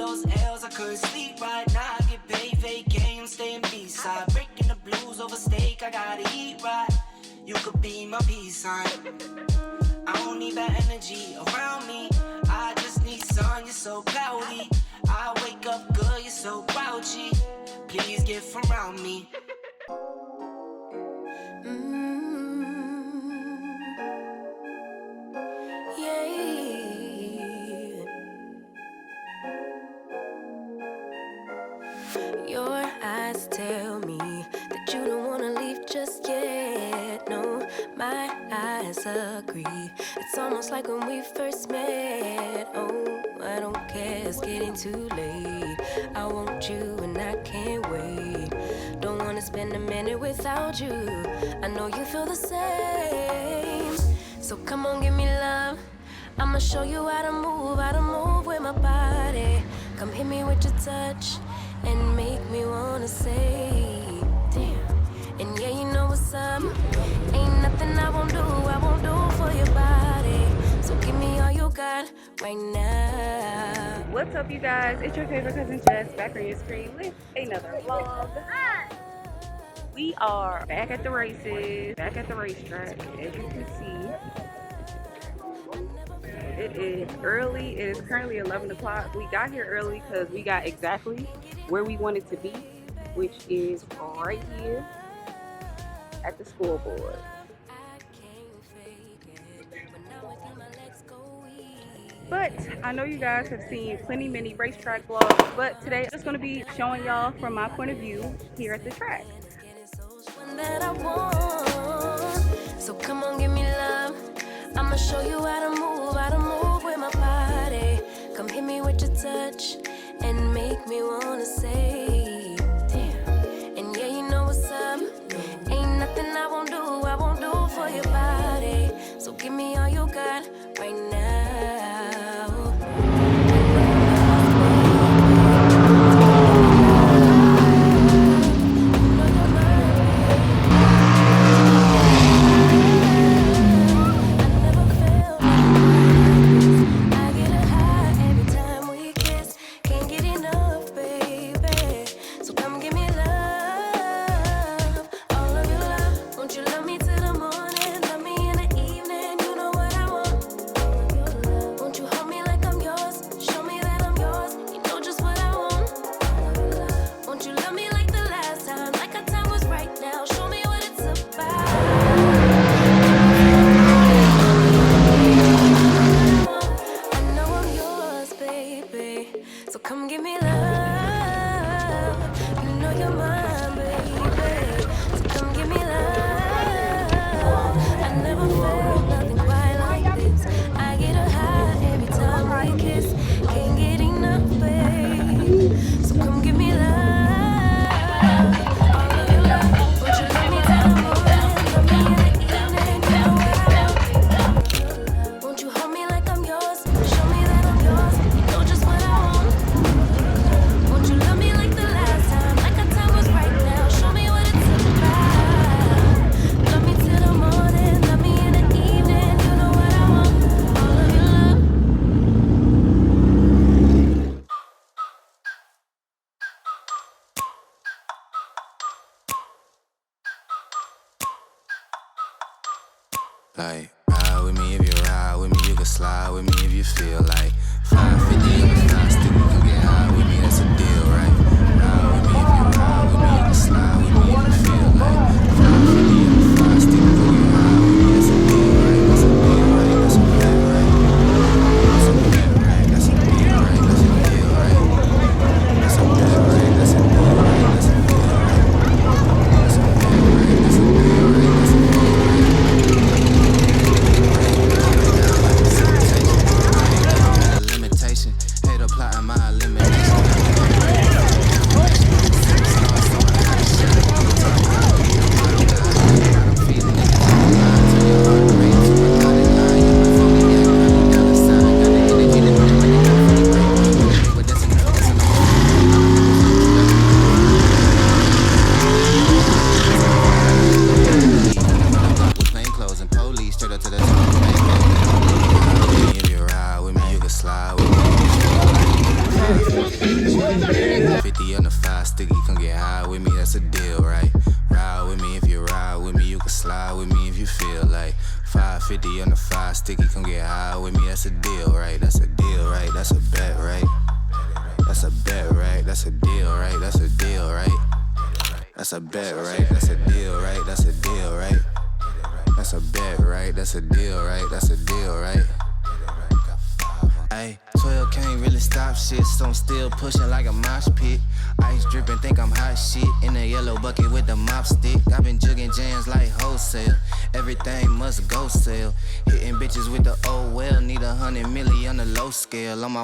those L's, I couldn't sleep right now. I get paid, vacay, I'm staying B-side. Breaking the blues over steak, I gotta eat right. You could be my peace sign. I don't need that energy around me. I just need sun, you're so cloudy. I wake up good, you're so grouchy. Please get from around me. Your eyes tell me that you don't wanna leave just yet. No, my eyes agree. It's almost like when we first met. Oh, I don't care, it's getting too late. I want you and I can't wait. Don't wanna spend a minute without you. I know you feel the same. So come on, give me love. I'ma show you how to move with my body. Come hit me with your touch and make me wanna say, damn. And yeah, you know what's up. Ain't nothing I won't do for your body. So give me all you got right now. What's up, you guys? It's your favorite cousin Jess back on your screen with another vlog. We are back at the races, back at the racetrack, as you can see. It is early. It is currently 11 o'clock. We got here early because we got exactly where we wanted to be, which is right here at the scoreboard. But I know you guys have seen plenty many racetrack vlogs, but today I'm just going to be showing y'all from my point of view here at the track. So come on, give me love. I'ma show you how to move with my body. Come hit me with your touch and make me wanna say, damn. And yeah, you know what's up. Ain't nothing I won't do for your body. So give me all you got right now. Like, ride with me if you ride with me, you can slide with me if you feel like 550 on the fast stick, you can get high with me, that's a deal, right? Ride with me if you ride with me, you can slide with me if you feel like 550 on the fast stick, you can get high with me, that's a deal, right? That's a deal, right? That's a bet, right? That's a bet, right? That's a deal, right? That's a deal, right? That's a bet, right? That's a deal, right? That's a deal, right? That's a bet, right? That's a deal, right? That's a deal, right? that's a deal, right? Ride with me if you ride with me, you can slide with me if you feel like 550 on the 5 sticky, come get high with me, that's a deal, right? That's a deal, right? That's a bet, right? That's a bet, right? That's a deal, right? That's a deal, right? That's a bet, right? That's a deal, right? That's a deal, right? That's a bet, right? That's a deal, right? That's a deal, right? Ayy, 12 can't really stop shit, so I'm still pushing like a mosh pit. Ice dripping, think I'm hot shit. In the yellow bucket with the mop stick. I've been jugging jams like wholesale. Everything must go sell. Hitting bitches with the oh well. Need 100 million on the low scale. On my